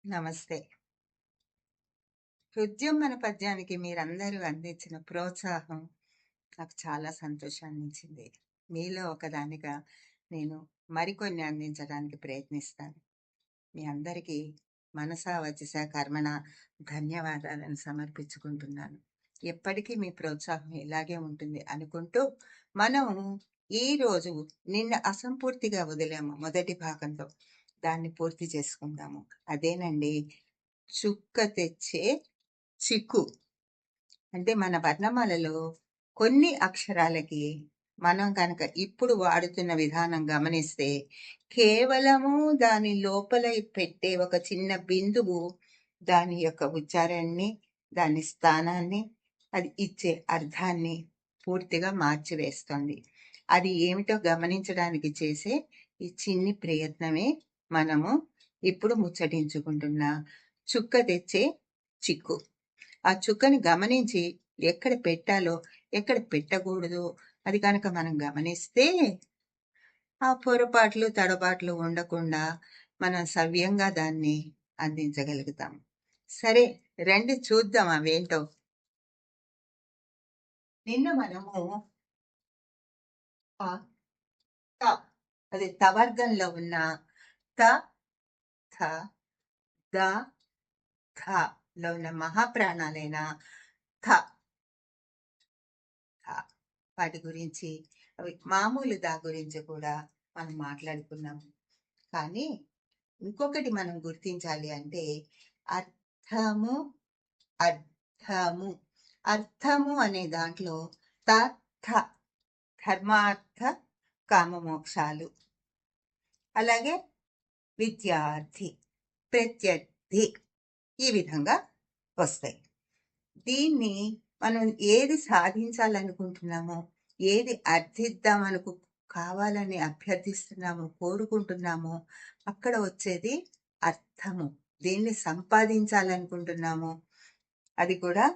నమస్తే. హృద్యమన పద్యానికి మీరందరూ అందించిన ప్రోత్సాహం నాకు చాలా సంతోషాన్నిచ్చింది. మీలో ఒకదానిగా నేను మరికొన్ని అందించడానికి ప్రయత్నిస్తాను. మీ అందరికీ మనసా వచసా కర్మణ ధన్యవాదాలను సమర్పించుకుంటున్నాను. ఎప్పటికీ మీ ప్రోత్సాహం ఇలాగే ఉంటుంది అనుకుంటూ, మనం ఈరోజు నిన్న అసంపూర్తిగా వదిలాము మొదటి భాగంలో. దాన్ని పూర్తి చేసుకుందాము. అదేనండి, చుక్క తెచ్చే చిక్కు. అంటే మన వర్ణమాలలో కొన్ని అక్షరాలకి మనం కనుక ఇప్పుడు వాడుతున్న విధానం గమనిస్తే, కేవలము దాని లోపల పెట్టే ఒక చిన్న బిందువు దాని యొక్క ఉచ్చారణని, దాని స్థానాన్ని, అది ఇచ్చే అర్థాన్ని పూర్తిగా మార్చివేస్తుంది. అది ఏమిటో గమనించడానికి చేసే ఈ చిన్ని ప్రయత్నమే మనము ఇప్పుడు ముచ్చటించుకుంటున్న చుక్క తెచ్చే చిక్కు. ఆ చుక్కని గమనించి ఎక్కడ పెట్టాలో, ఎక్కడ పెట్టకూడదో అది కనుక మనం గమనిస్తే, ఆ పొరపాట్లు, తడబాట్లు ఉండకుండా మనం సవ్యంగా దాన్ని అందించగలుగుతాం. సరే, రండి చూద్దాం అవేంటో. నిన్న మనము ఆ త అది తవర్గంలో ఉన్న త, థ, ద, థ లో ఉన్న మహాప్రాణాలైన థ, వాటి గురించి, అవి మామూలు దా గురించి కూడా మనం మాట్లాడుకున్నాము. కానీ ఇంకొకటి మనం గుర్తించాలి అంటే, అర్థము అర్థము అర్థము అనే దాంట్లో తథ ధర్మార్థ కామమోక్షాలు, అలాగే విద్యార్థి, ప్రత్యర్థి, ఈ విధంగా వస్తాయి. దీన్ని మనం ఏది సాధించాలనుకుంటున్నామో, ఏది అర్థిద్దామనుకు కావాలని అభ్యర్థిస్తున్నామో, కోరుకుంటున్నామో, అక్కడ వచ్చేది అర్థము. దేన్ని సంపాదించాలనుకుంటున్నామో అది కూడా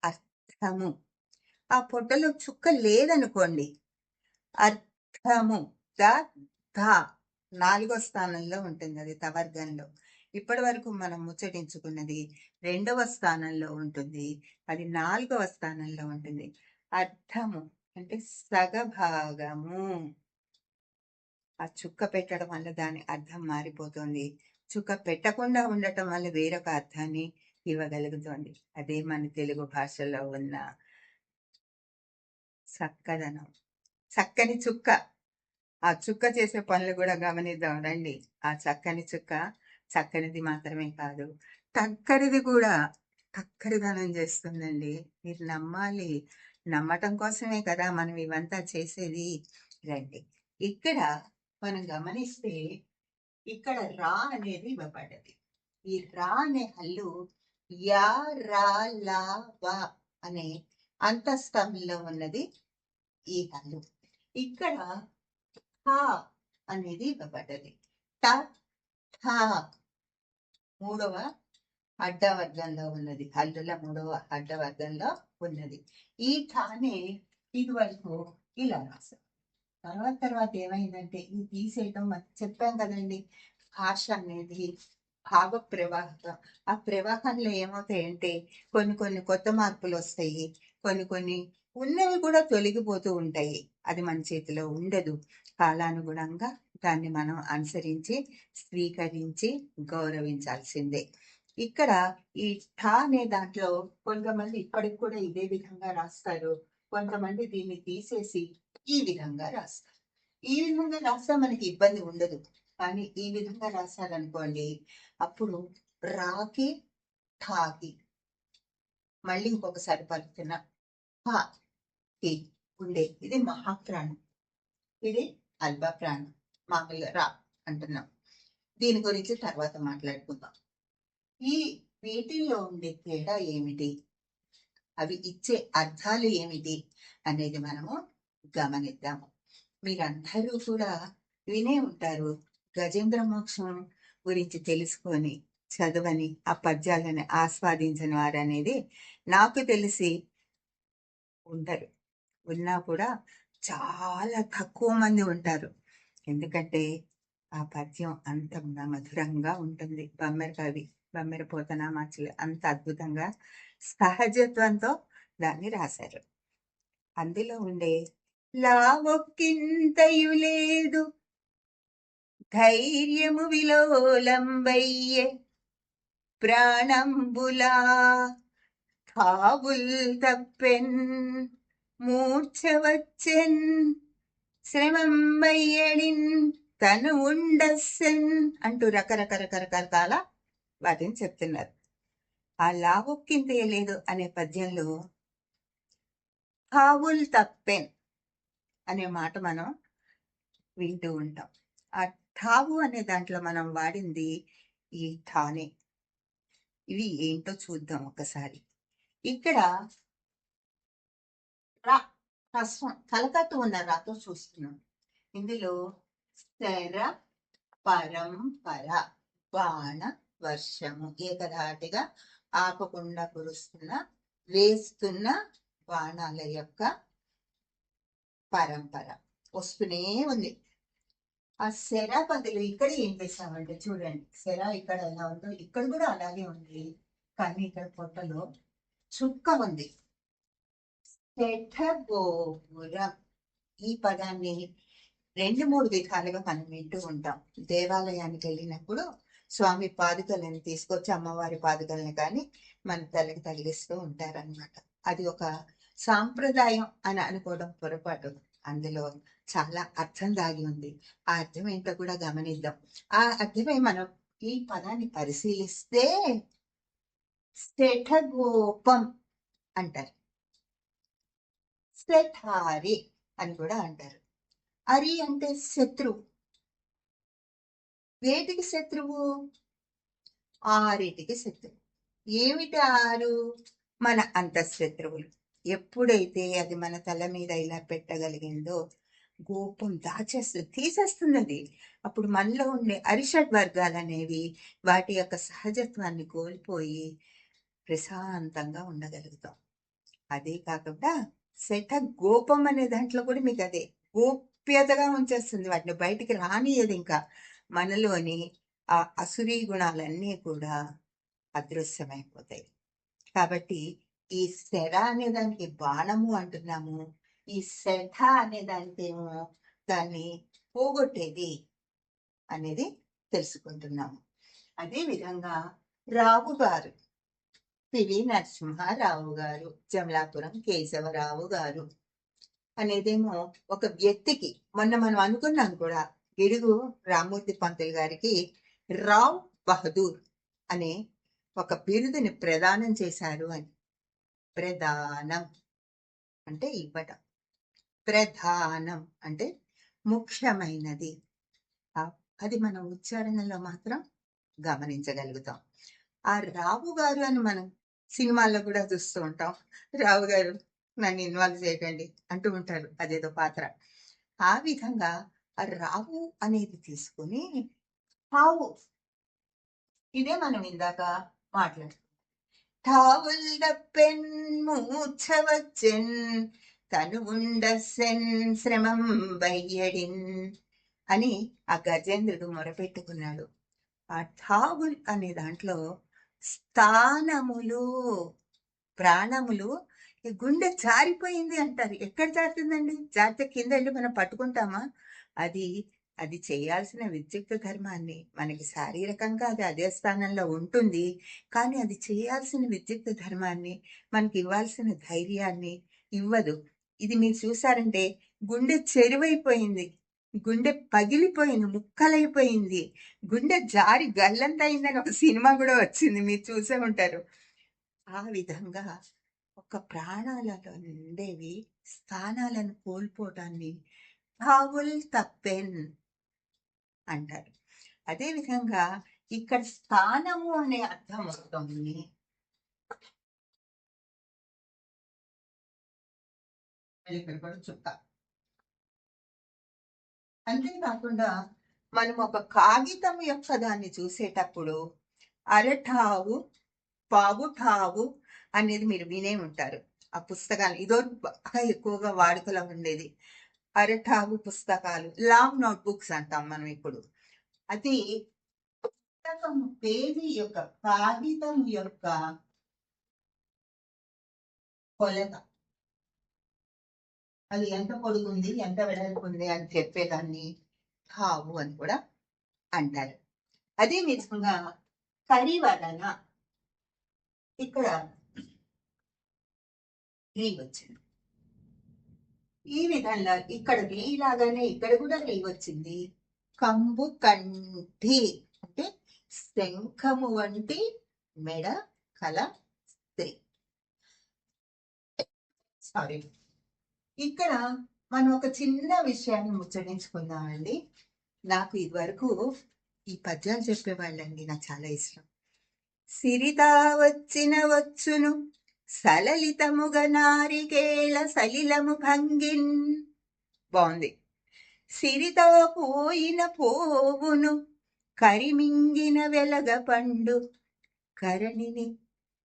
అర్థము. ఆ పొట్టలో చుక్క లేదనుకోండి, అర్థము ద ధ 4వ స్థానంలో ఉంటుంది. అది తవర్గంలో. ఇప్పటి వరకు మనం ముచ్చటించుకున్నది 2వ స్థానంలో ఉంటుంది. అది 4వ స్థానంలో ఉంటుంది. అర్థము అంటే సగభాగము. ఆ చుక్క పెట్టడం వల్ల దాని అర్థం మారిపోతుంది. చుక్క పెట్టకుండా ఉండటం వల్ల వేరొక అర్థాన్ని ఇవ్వగలుగుతోంది. అదే మన తెలుగు భాషలో ఉన్న చక్కదనం. చక్కని చుక్క. ఆ చుక్క చేసే పనులు కూడా గమనిద్దాం రండి. ఆ చక్కని చుక్క చక్కనిది మాత్రమే కాదు, టక్కరిది కూడా టక్కరిదనం చేస్తుందండి. మీరు నమ్మాలి. నమ్మటం కోసమే కదా మనం ఇవంతా చేసేది. రండి, ఇక్కడ మనం గమనిస్తే, ఇక్కడ రా అనేది ఇవ్వబడ్డది. ఈ రా అనే హల్లు యా రా లా వా అనే అంతఃస్థంలో ఉన్నది ఈ హల్లు. ఇక్కడ హ అనేది ఇవ్వబడ్డది. ట ఠ మూడవ అడ్డవర్గంలో ఉన్నది. హల్లుల మూడవ అడ్డవర్గంలో ఉన్నది. ఈ ఠానే ఇదివరకు ఇలా రాశాం. తర్వాత ఏమైందంటే, ఇది తీసేయటం చెప్పాం కదండి. భాష అనేది భావ ప్రవాహం. ఆ ప్రవాహంలో ఏమవుతాయంటే కొన్ని కొత్త మార్పులు వస్తాయి. కొన్ని ఉన్నవి కూడా తొలగిపోతూ ఉంటాయి. అది మన చేతిలో ఉండదు. కాలానుగుణంగా దాన్ని మనం అనుసరించి, స్వీకరించి, గౌరవించాల్సిందే. ఇక్కడ ఈ ఠ అనే దాంట్లో కొంతమంది ఇప్పటికి కూడా ఇదే విధంగా రాస్తారు. కొంతమంది దీన్ని తీసేసి ఈ విధంగా రాస్తారు. ఈ విధంగా రాస్తే మనకి ఇబ్బంది ఉండదు. కానీ ఈ విధంగా రాశారనుకోండి, అప్పుడు రాకి ఠాకి మళ్ళీ ఇంకొకసారి పలుకుతున్న కి ఉండే ఇది మహాప్రాణం, ఇది అల్ప ప్రాణం. మామూలుగా రా అంటున్నాం. దీని గురించి తర్వాత మాట్లాడుకుందాం. ఈ వీటిల్లో ఉండే తేడా ఏమిటి, అవి ఇచ్చే అర్థాలు ఏమిటి అనేది మనము గమనిద్దాము. మీరందరూ కూడా వినే ఉంటారు. గజేంద్ర మోక్షం గురించి తెలుసుకొని చదవని, ఆ పద్యాలను ఆస్వాదించని వారు అనేది నాకు తెలిసి ఉండరు. ఉన్నా కూడా చాలా తక్కువ మంది ఉంటారు. ఎందుకంటే ఆ పద్యం అంత మధురంగా ఉంటుంది. బమ్మెర కవి బమ్మెర పోతనామాచులు అంత అద్భుతంగా సహజత్వంతో దాన్ని రాశారు. అందులో ఉండే లావొక్కింతయు లేదు ధైర్యము విలోలంబయ్యే ప్రాణంబులా తావుల్ తప్పెన్ మూర్ఛ వచ్చెన్ శ్రమంబయ్యడిన్ తను ఉండస్సెన్ అంటూ రకరకాల వాటిని చెప్తున్నారు. ఆ లావొక్కింతే లేదు అనే పద్యంలో తావుల్ తప్పెన్ అనే మాట మనం వింటూ ఉంటాం. ఆ ఠావు అనే దాంట్లో మనం వాడింది ఈ ఠానే. ఇవి ఏంటో చూద్దాం ఒకసారి. ఇక్కడ రా హస్వం కలకట్టు ఉన్న రాతో చూస్తున్నాం. ఇందులో శర పరంపర బాణ వర్షము ఏకధాటిగా ఆపకుండా కురుస్తున్న వేస్తున్న బాణాల యొక్క పరంపర వస్తూనే ఉంది. ఆ శర బదులు ఇక్కడ ఏం చేసామంటే చూడండి, శర ఇక్కడ ఎలా ఉందో ఇక్కడ కూడా అలాగే ఉంది, కానీ ఇక్కడ పొట్టలో చుక్క ఉంది. శఠగోపురం ఈ పదాన్ని 2-3 విధాలుగా మనం వింటూ ఉంటాం. దేవాలయానికి వెళ్ళినప్పుడు స్వామి పాదుకలను తీసుకొచ్చి అమ్మవారి పాదుకలను కానీ మన తల్లికి తగిలిస్తూ ఉంటారనమాట. అది ఒక సాంప్రదాయం అని అనుకోవడం పొరపాటు. అందులో చాలా అర్థం దాగి ఉంది. ఆ అర్థం ఏంటో కూడా గమనిద్దాం. ఆ అర్థమే మనం ఈ పదాన్ని పరిశీలిస్తే శఠగోపం అంటారు, శఠారి అని కూడా అంటారు. అరి అంటే శత్రువు. వేటికి శత్రువు? ఆరిటికి శత్రువు. ఏమిటి ఆరు? మన అంతఃశత్రువులు. ఎప్పుడైతే అది మన తల మీద ఇలా పెట్టగలిగిందో గోపం తీసేస్తుంది అది. అప్పుడు మనలో ఉండే అరిషడ్ వర్గాలు అనేవి వాటి యొక్క సహజత్వాన్ని కోల్పోయి ప్రశాంతంగా ఉండగలుగుతాం. అదే కాకుండా శఠ గోపం అనే దాంట్లో కూడా మీకు అదే గోప్యతగా ఉంచేస్తుంది, వాటిని బయటికి రానియదు. ఇంకా మనలోని ఆ అసురీ గుణాలన్నీ కూడా అదృశ్యమైపోతాయి. కాబట్టి ఈ శర అనే దానికి బాణము అంటున్నాము, ఈ శఠ అనే దానికి ఏమో దాన్ని పోగొట్టేది అనేది తెలుసుకుంటున్నాము. అదే విధంగా రావు గారు, పివి నరసింహారావు గారు, జమలాపురం కేశవరావు గారు అనేదేమో ఒక వ్యక్తికి, మొన్న మనం అనుకున్నాం కూడా, గిడుగు రామ్మూర్తి పంతులు గారికి రావ్ బహదూర్ అనే ఒక బిరుదుని ప్రదానం చేశారు అని. ప్రదానం అంటే ఇవ్వటం, ప్రధానం అంటే ముఖ్యమైనది. అది మన ఉచ్చారణలో మాత్రం గమనించగలుగుతాం. ఆ రావు గారు అని మనం సినిమాల్లో కూడా చూస్తూ ఉంటాం. రావు గారు నన్ను ఇన్వాల్వ్ చేయకండి అంటూ ఉంటారు, అదేదో పాత్ర. ఆ విధంగా ఆ రావు అనేది తీసుకుని హావు, ఇదే మనం ఇందాక మాట్లాడుతాం. తావుల్ దప్పెన్ మూర్ఛ వచ్చెన్ తను ఉండసెన్ శ్రమం బయ్యడిన్ అని ఆ గజేంద్రుడు మొరపెట్టుకున్నాడు. ఆ ఠావుల్ అనే దాంట్లో స్థానములు, ప్రాణములు, గుండె జారిపోయింది అంటారు. ఎక్కడ జారుతుందండి? జారితే కింద వెళ్ళి మనం పట్టుకుంటామా? అది అది చేయాల్సిన విద్యుక్త ధర్మాన్ని, మనకి శారీరకంగా అది అదే స్థానంలో ఉంటుంది, కానీ అది చేయాల్సిన విద్యుక్త ధర్మాన్ని, మనకి ఇవ్వాల్సిన ధైర్యాన్ని ఇవ్వదు. ఇది మీరు చూసారంటే గుండె చెరువైపోయింది, గుండె పగిలిపోయింది, ముక్కలైపోయింది, గుండె జారి గల్లంత అయిందని ఒక సినిమా కూడా వచ్చింది, మీరు చూసే ఉంటారు. ఆ విధంగా ఒక ప్రాణాలలో ఉండేవి స్థానాలను కోల్పోవటాన్ని తావుల్ తప్పెన్ అంటారు. అదేవిధంగా ఇక్కడ స్థానము అనే అర్థం వస్తుంది. ఇక్కడ కూడా చుక్క. అంతేకాకుండా మనం ఒక కాగితం యొక్క దాన్ని చూసేటప్పుడు అరఠావు, పావుఠావు అనేది మీరు వినే ఉంటారు. ఆ పుస్తకాలు ఇదో బాగా ఎక్కువగా వాడుకలో ఉండేది. అరఠావు పుస్తకాలు, లాంగ్ నోట్ బుక్స్ అంటాం మనం ఇప్పుడు. అది పుస్తకము పేజీ యొక్క కాగితం యొక్క కొలత, అది ఎంత పొడుగుంది ఎంత వెడల్పుంది అని చెప్పేదాన్ని హావు అని కూడా అంటారు. అదే విధంగా కరి వలన ఇక్కడ రీ వచ్చింది. ఈ విధంగా ఇక్కడ రీ లాగానే ఇక్కడ కూడా రీ వచ్చింది. కంబు కంఠి అంటే శంఖము వంటి మెడ కల స్త్రీ. సారీ, ఇక్కడ మనం ఒక చిన్న విషయాన్ని ముచ్చరించుకుందామండి. నాకు ఇదివరకు ఈ పద్యాలు చెప్పేవాళ్ళండి, నాకు చాలా ఇష్టం. సిరితా వచ్చిన వచ్చును సలలితముగ నారికేళ సలిలము భంగిన్. బాగుంది. సిరితో పోయిన పోవును కరిమింగిన వెలగ పండు కరణిని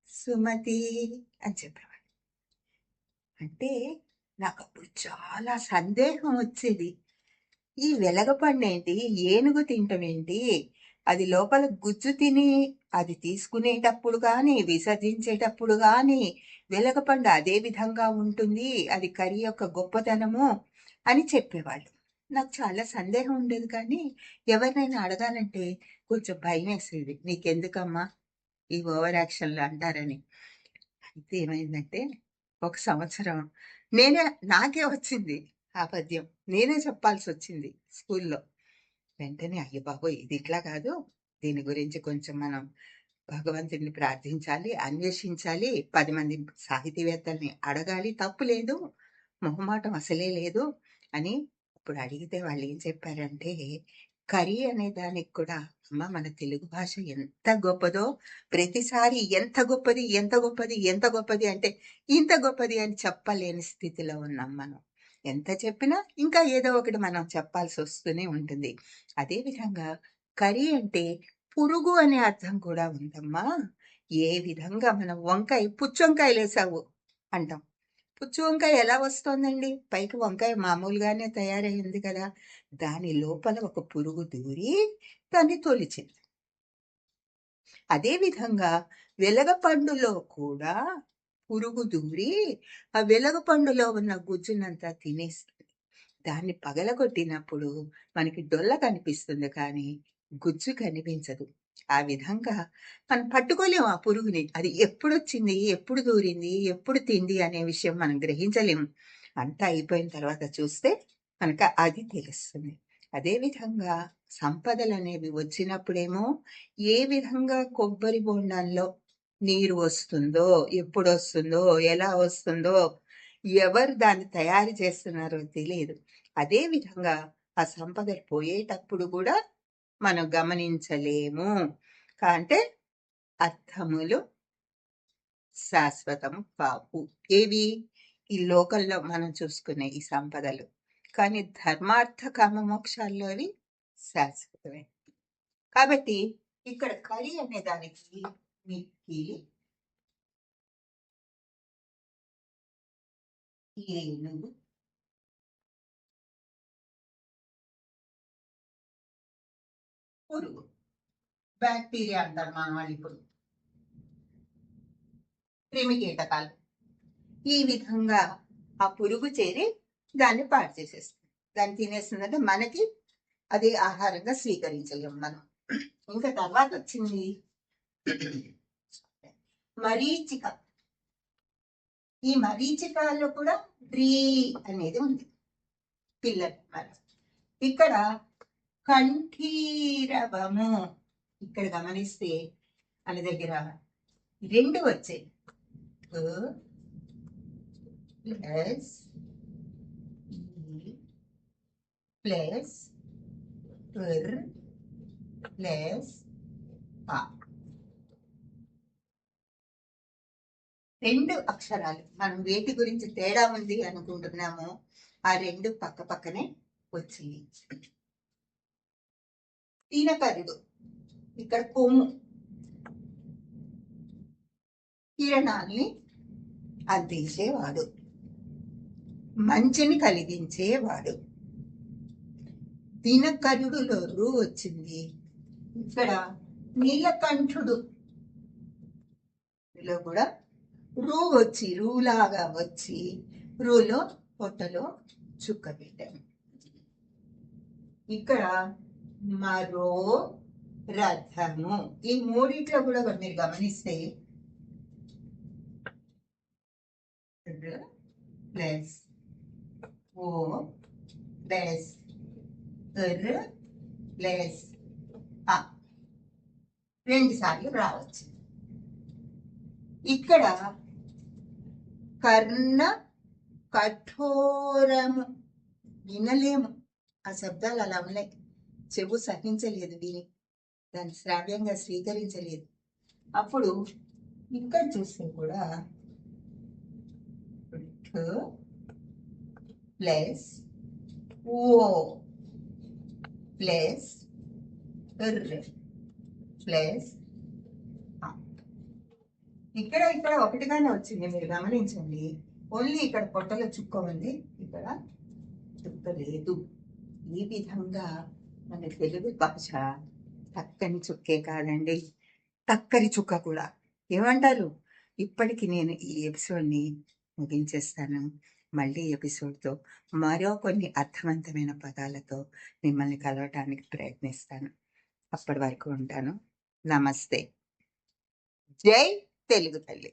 సుమతి అని చెప్పేవాడు. అంటే నాకు అప్పుడు చాలా సందేహం వచ్చేది. ఈ వెలగపండు ఏంటి, ఏనుగు తింటమేంటి, అది లోపల గుజ్జు తిని అది తీసుకునేటప్పుడు కానీ విసర్జించేటప్పుడు కానీ వెలగపండు అదే విధంగా ఉంటుంది, అది కరి యొక్క గొప్పతనము అని చెప్పేవాళ్ళు. నాకు చాలా సందేహం ఉండేది, కానీ ఎవరినైనా అడగాలంటే కొంచెం భయం వేసేది. నీకెందుకమ్మా ఈ ఓవర్ యాక్షన్లు అంటారని. అయితే ఏమైందంటే ఒక సంవత్సరం నాకే వచ్చింది ఆ పద్యం, నేనే చెప్పాల్సి వచ్చింది స్కూల్లో. వెంటనే అయ్య బాబోయ్ ఇది ఇట్లా కాదు, దీని గురించి కొంచెం మనం భగవంతుడిని ప్రార్థించాలి, అన్వేషించాలి, 10 మంది సాహితీవేత్తల్ని అడగాలి, తప్పు లేదు, మొహమాటం అసలే లేదు అని. ఇప్పుడు అడిగితే వాళ్ళు ఏం చెప్పారంటే, కరి అనే దానికి కూడా అమ్మ మన తెలుగు భాష ఎంత గొప్పదో, ప్రతిసారి ఎంత గొప్పది ఎంత గొప్పది ఎంత గొప్పది అంటే ఇంత గొప్పది అని చెప్పలేని స్థితిలో ఉన్నాం మనం. ఎంత చెప్పినా ఇంకా ఏదో ఒకటి మనం చెప్పాల్సి వస్తూనే ఉంటుంది. అదేవిధంగా కరి అంటే పురుగు అనే అర్థం కూడా ఉందమ్మా. ఏ విధంగా మనం వంకాయ పుచ్చొంకాయలు వేసావు అంటాం. పుచ్చు వంకాయ ఎలా వస్తోందండి, పైకి వంకాయ మామూలుగానే తయారైంది కదా, దాని లోపల ఒక పురుగు దూరి దాన్ని తొలిచింది. అదేవిధంగా వెలగపండులో కూడా పురుగు దూరి ఆ వెలగపండులో ఉన్న గుజ్జునంతా తినేస్తుంది. దాన్ని పగలగొట్టినప్పుడు మనకి డొల్ల కనిపిస్తుంది కానీ గుజ్జు కనిపించదు. ఆ విధంగా మనం పట్టుకోలేము ఆ పురుగుని. అది ఎప్పుడు వచ్చింది, ఎప్పుడు దూరింది, ఎప్పుడు తింది అనే విషయం మనం గ్రహించలేము. అంతా అయిపోయిన తర్వాత చూస్తే మనకు అది తెలుస్తుంది. అదేవిధంగా సంపదలు అనేవి వచ్చినప్పుడేమో ఏ విధంగా కొబ్బరి బొండంలో నీరు వస్తుందో, ఎప్పుడు వస్తుందో, ఎలా వస్తుందో, ఎవరు దాన్ని తయారు చేస్తున్నారో తెలియదు. అదే విధంగా ఆ సంపదలు పోయేటప్పుడు కూడా మనం గమనించలేము. అంటే అర్థములు శాశ్వతం కావు. ఏవి? ఈ లోకల్లో మనం చూసుకునే ఈ సంపదలు. కానీ ధర్మార్థ కామ మోక్షాల్లో అవి శాశ్వతమే. కాబట్టి ఇక్కడ కరి అనే దానికి మీకు ఏనుగు, పురుగు, బ్యాక్టీరియా అంటారు మన వాళ్ళు ఇప్పుడు, క్రిమి కీటకాలు. ఈ విధంగా ఆ పురుగు చేరి దాన్ని పాడు చేసేస్తుంది, దాన్ని తినేస్తుందంటే మనకి అది ఆహారంగా స్వీకరించలేము మనం. ఇంకా తర్వాత వచ్చింది మరీచిక. ఈ మరీచికలో కూడా డ్రీ అనేది ఉంది, పిల్లలు. ఇక్కడ కంఠీరవము, ఇక్కడ గమనిస్తే మన దగ్గర 2 వచ్చాయి, ప్లస్ ప్లస్ ప్లస్ 2 అక్షరాలు. మనం వేటి గురించి తేడా ఉంది అనుకుంటున్నామో ఆ 2 పక్క పక్కనే వచ్చింది. దీనకరుడు, ఇక్కడ కొమ్ము, కిరణాన్ని అందించేవాడు, మంచిని కలిగించేవాడు. దినకరుడులో రూ వచ్చింది. ఇక్కడ నీలకంఠుడు లో కూడా రూ వచ్చి రూలాగా వచ్చి రూలో పొట్టలో చుక్క పెట్టాము. ఇక్కడ మరో రథము. ఈ మూడిట్లో కూడా మీరు గమనిస్తే ప్లస్ ఓ ప్లస్ ప్లస్ రెండు సార్లు రావచ్చు. ఇక్కడ కర్ణ కఠోరము వినలేము. ఆ శబ్దాలు అలా ఉన్నాయి. చెవు సహించలేదు, విని దాన్ని శ్రావ్యంగా స్వీకరించలేదు. అప్పుడు ఇక్కడ చూస్తే కూడా ప్లస్ ఓ ప్లస్ ప్లస్ ఇక్కడ ఒకటిగానే వచ్చింది. మీరు గమనించండి. ఓన్లీ ఇక్కడ పొట్టలో చుక్క ఉంది, ఇక్కడ చుక్క లేదు. ఈ విధంగా మన తెలుగు భాష చక్కని చుక్కే కాదండి, చక్కరి చుక్క కూడా. ఏమంటారు? ఇప్పటికి నేను ఈ ఎపిసోడ్ని ముగించేస్తాను. మళ్ళీ ఎపిసోడ్తో మరో కొన్ని అర్థవంతమైన పదాలతో మిమ్మల్ని కలవటానికి ప్రయత్నిస్తాను. అప్పటి వరకు ఉంటాను. నమస్తే. జై తెలుగు తల్లి.